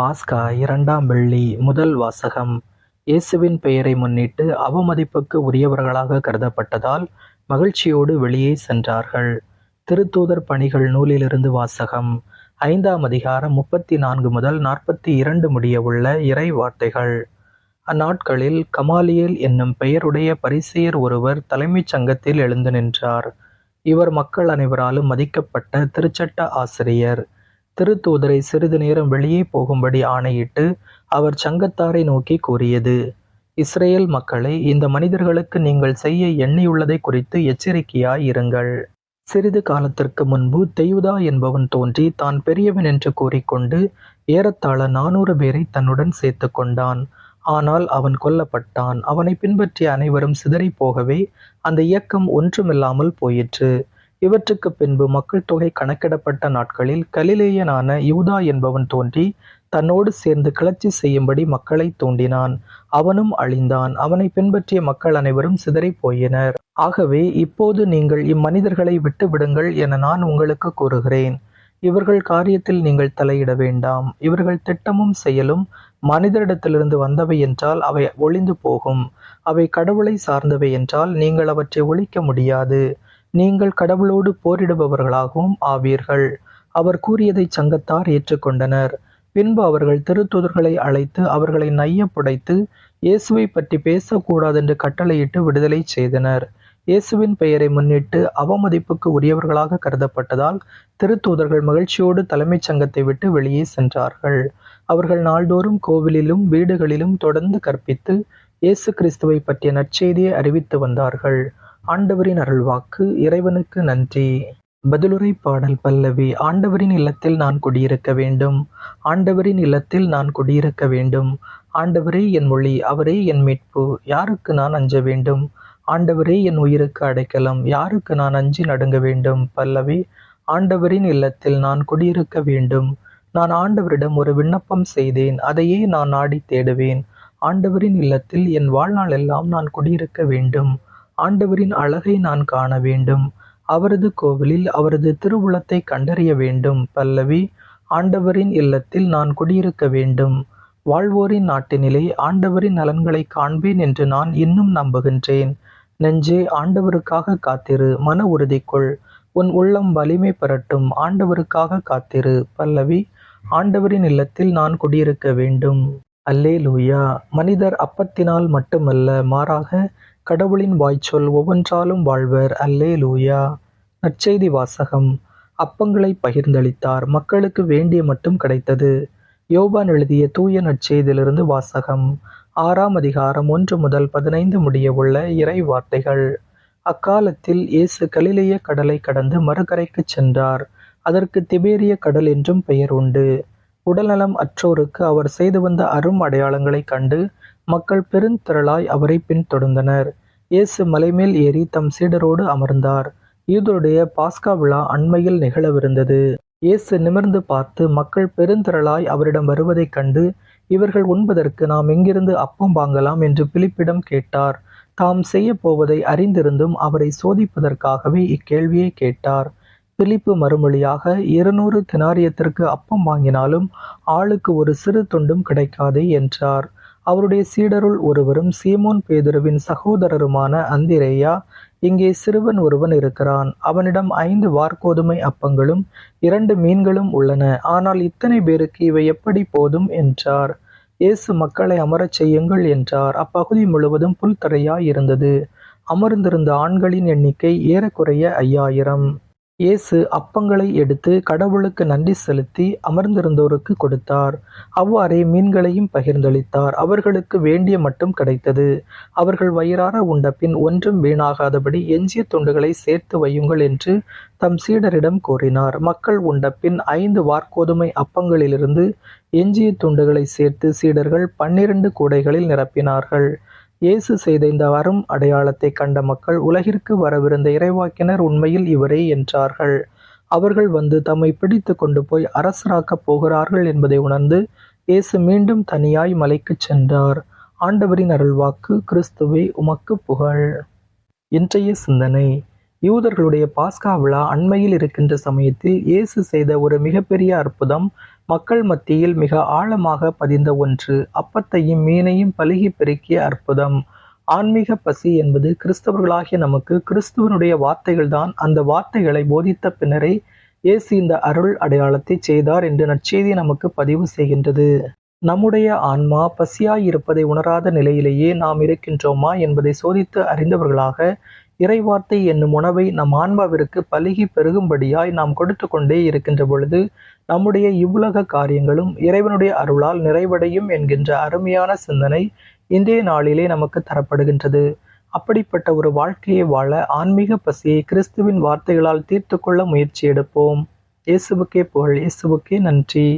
பாஸ்கா 2ஆம் வெள்ளி. முதல் வாசகம். இயேசுவின் பெயரை முன்னிட்டு அவமதிப்புக்கு உரியவர்களாக கருதப்பட்டதால் மகிழ்ச்சியோடு வெளியே சென்றார்கள். திருத்தூதர் பணிகள் நூலிலிருந்து வாசகம். 5ஆம் அதிகாரம் 34 முதல் 42 முடிய உள்ள இறை வார்த்தைகள். அந்நாட்களில் கமாலியேல் என்னும் பெயருடைய பரிசேயர் ஒருவர் தலைமைச் சங்கத்தில் எழுந்து நின்றார். இவர் மக்கள் அனைவராலும் மதிக்கப்பட்ட திருச்சட்ட ஆசிரியர். திருத்தூதரை சிறிது நேரம் வெளியே போகும்படி ஆணையிட்டு அவர் சங்கத்தாரை நோக்கி கூறியது: இஸ்ரேல் மக்களே, இந்த மனிதர்களுக்கு நீங்கள் செய்ய எண்ணியுள்ளதை குறித்து எச்சரிக்கையாய் இருங்கள். சிறிது காலத்திற்கு முன்பு தெயுதா என்பவன் தோன்றி தான் பெரியவன் என்று கூறிக்கொண்டு ஏறத்தாழ 400 பேரை தன்னுடன் சேர்த்து கொண்டான். ஆனால் அவன் கொல்லப்பட்டான். அவனை பின்பற்றிய அனைவரும் சிதறி போகவே அந்த இயக்கம் ஒன்றுமில்லாமல் போயிற்று. இவற்றுக்கு பின்பு மக்கள் தொகை கணக்கிடப்பட்ட நாட்களில் கலிலேயனான யூதா என்பவன் தோன்றி தன்னோடு சேர்ந்து கிளர்ச்சி செய்யும்படி மக்களை தூண்டினான். அவனும் அழிந்தான். அவனை பின்பற்றிய மக்கள் அனைவரும் சிதறி போயினர். ஆகவே இப்போது நீங்கள் இம்மனிதர்களை விட்டு விடுங்கள் என நான் உங்களுக்கு கூறுகிறேன். இவர்கள் காரியத்தில் நீங்கள் தலையிட வேண்டாம். இவர்கள் திட்டமும் செயலும் மனிதரிடத்திலிருந்து வந்தவை என்றால் அவை ஒழிந்து போகும். அவை கடவுளை சார்ந்தவை என்றால் நீங்கள் அவற்றை ஒழிக்க முடியாது. நீங்கள் கடவுளோடு போரிடுபவர்களாகவும் ஆவீர்கள். அவர் கூறியதை சங்கத்தார் ஏற்றுக்கொண்டனர். பின்பு அவர்கள் திருத்தூதர்களை அழைத்து அவர்களை நைய புடைத்து இயேசுவை பற்றி பேசக்கூடாதென்று கட்டளையிட்டு விடுதலை செய்தனர். இயேசுவின் பெயரை முன்னிட்டு அவமதிப்புக்கு உரியவர்களாக கருதப்பட்டதால் திருத்தூதர்கள் மகிழ்ச்சியோடு தலைமைச் சங்கத்தை விட்டு வெளியே சென்றார்கள். அவர்கள் நாள்தோறும் கோவிலிலும் வீடுகளிலும் தொடர்ந்து கற்பித்து இயேசு கிறிஸ்துவை பற்றிய நற்செய்தியை அறிவித்து வந்தார்கள். ஆண்டவரின் அருள்வாக்கு. இறைவனுக்கு நன்றி. பதிலுரை பாடல் பல்லவி. ஆண்டவரின் இல்லத்தில் நான் குடியிருக்க வேண்டும். ஆண்டவரின் இல்லத்தில் நான் குடியிருக்க வேண்டும். ஆண்டவரே என் மொழி, அவரே என் மீட்பு, யாருக்கு நான் அஞ்ச வேண்டும்? ஆண்டவரே என் உயிருக்கு அடைக்கலம், யாருக்கு நான் அஞ்சி நடுங்க வேண்டும்? பல்லவி. ஆண்டவரின் இல்லத்தில் நான் குடியிருக்க வேண்டும். நான் ஆண்டவரிடம் ஒரு விண்ணப்பம் செய்தேன், அதையே நான் நாடி தேடுவேன். ஆண்டவரின் இல்லத்தில் என் வாழ்நாள் எல்லாம் நான் குடியிருக்க வேண்டும். ஆண்டவரின் அழகை நான் காண வேண்டும். அவரது கோவிலில் அவரது திருவுளத்தை கண்டறிய வேண்டும். பல்லவி. ஆண்டவரின் இல்லத்தில் நான் குடியிருக்க வேண்டும். வாழ்வோரின் நாட்டினிலே ஆண்டவரின் நலன்களை காண்பேன் என்று நான் இன்னும் நம்புகின்றேன். நெஞ்சே, ஆண்டவருக்காக காத்திரு, மன உறுதி கொள், உன் உள்ளம் வலிமை பெறட்டும். ஆண்டவருக்காக காத்திரு. பல்லவி. ஆண்டவரின் இல்லத்தில் நான் குடியிருக்க வேண்டும். அல்லேலூயா. மனிதர் அப்பத்தினால் மட்டுமல்ல, மாறாக கடவுளின் வாய்ச்சொல் ஒவ்வொன்றாலும் வாழ்வர். அல்லேலூயா. நற்செய்தி வாசகம். அப்பங்களை பகிர்ந்தளித்தார். மக்களுக்கு வேண்டிய மட்டும் கிடைத்தது. யோவான் எழுதிய தூய நற்செய்தியிலிருந்து வாசகம். 6ஆம் அதிகாரம் 1 முதல் 15 முடிய உள்ள இறை வார்த்தைகள். அக்காலத்தில் இயேசு கலிலேய கடலை கடந்து மறுகரைக்கு சென்றார். அதற்கு திபேரிய கடல் என்றும் பெயர் உண்டு. உடல்நலம் அற்றோருக்கு அவர் செய்து வந்த அரும் அடையாளங்களைக் கண்டு மக்கள் பெருந்திரளாய் அவரை பின்தொடர்ந்தனர். இயேசு மலைமேல் ஏறி தம் சீடரோடு அமர்ந்தார். யூதருடைய பாஸ்கா விழா அண்மையில் நிகழவிருந்தது. இயேசு நிமிர்ந்து பார்த்து மக்கள் பெருந்திரளாய் அவரிடம் வருவதைக் கண்டு, இவர்கள் உண்பதற்கு நாம் எங்கிருந்து அப்பம் வாங்கலாம் என்று பிலிப்பிடம் கேட்டார். தாம் செய்ய போவதை அறிந்திருந்தும் அவரை சோதிப்பதற்காகவே இக்கேள்வியை கேட்டார். பிலிப்பு மறுமொழியாக, 200 தெனாரியத்திற்கு அப்பம் வாங்கினாலும் ஆளுக்கு ஒரு சிறு துண்டும் கிடைக்காதே என்றார். அவருடைய சீடருள் ஒருவரும் சீமோன் பேதுருவின் சகோதரருமான அந்திரேயா, இங்கே சிறுவன் ஒருவன் இருக்கிறான். அவனிடம் 5 வாற்கோதுமை அப்பங்களும் 2 மீன்களும் உள்ளன. ஆனால் இத்தனை பேருக்கு இவை எப்படி போதும் என்றார். இயேசு மக்களை அமரச் செய்யுங்கள் என்றார். அப்பகுதி முழுவதும் புல்தரையாய் இருந்தது. அமர்ந்திருந்த ஆண்களின் எண்ணிக்கை ஏறக்குறைய 5000. இயேசு அப்பங்களை எடுத்து கடவுளுக்கு நன்றி செலுத்தி அமர்ந்திருந்தோருக்கு கொடுத்தார். அவ்வாறே மீன்களையும் பகிர்ந்தளித்தார். அவர்களுக்கு வேண்டிய மட்டும் கிடைத்தது. அவர்கள் வயிறார உண்டபின் ஒன்றும் வீணாகாதபடி எஞ்சிய துண்டுகளை சேர்த்து வையுங்கள் என்று தம் சீடரிடம் கூறினார். மக்கள் உண்டபின் 5 வாற்கோதுமை அப்பங்களிலிருந்து எஞ்சிய துண்டுகளை சேர்த்து சீடர்கள் 12 கூடைகளில் நிரப்பினார்கள். இயேசு செய்த இந்த அரும் அடையாளத்தை கண்ட மக்கள், உலகிற்கு வரவிருந்த இறைவாக்கினர் உண்மையில் இவரே என்றார்கள். அவர்கள் வந்து தம்மை பிடித்து கொண்டு போய் அரசராக்கப் போகிறார்கள் என்பதை உணர்ந்து இயேசு மீண்டும் தனியாய் மலைக்குச் சென்றார். ஆண்டவரின் அருள்வாக்கு. கிறிஸ்துவே, உமக்கு புகழ். இன்றைய சிந்தனை. யூதர்களுடைய பாஸ்கா விழா அண்மையில் இருக்கின்ற சமயத்தில் இயேசு செய்த ஒரு மிகப்பெரிய அற்புதம் மக்கள் மத்தியில் மிக ஆழமாக பதிந்த ஒன்று. அப்பத்தையும் மீனையும் பலுகி பெருக்கிய அற்புதம். ஆன்மீக பசி என்பது கிறிஸ்தவர்களாகிய நமக்கு கிறிஸ்துவனுடைய வார்த்தைகள்தான். அந்த வார்த்தைகளை போதித்த பின்னரே இயேசு இந்த அருள் அடையாளத்தை செய்தார் என்று நற்செய்தி நமக்கு பதிவு செய்கின்றது. நம்முடைய ஆன்மா பசியாய் இருப்பதை உணராத நிலையிலேயே நாம் இருக்கின்றோமா என்பதை சோதித்து அறிந்தவர்களாக இறைவார்த்தை என்னும் உணவை நம் ஆன்மாவிற்கு பலுகி பெருகும்படியாய் நாம் கொடுத்து கொண்டே இருக்கின்ற பொழுது நம்முடைய இவ்வுலக காரியங்களும் இறைவனுடைய அருளால் நிறைவடையும் என்கின்ற அருமையான சிந்தனை இன்றைய நாளிலே நமக்கு தரப்படுகின்றது. அப்படிப்பட்ட ஒரு வாழ்க்கையை வாழ ஆன்மீக பசியை கிறிஸ்துவின் வார்த்தைகளால் தீர்த்து கொள்ள முயற்சி எடுப்போம். இயேசுவுக்கே புகழ், இயேசுவுக்கே நன்றி.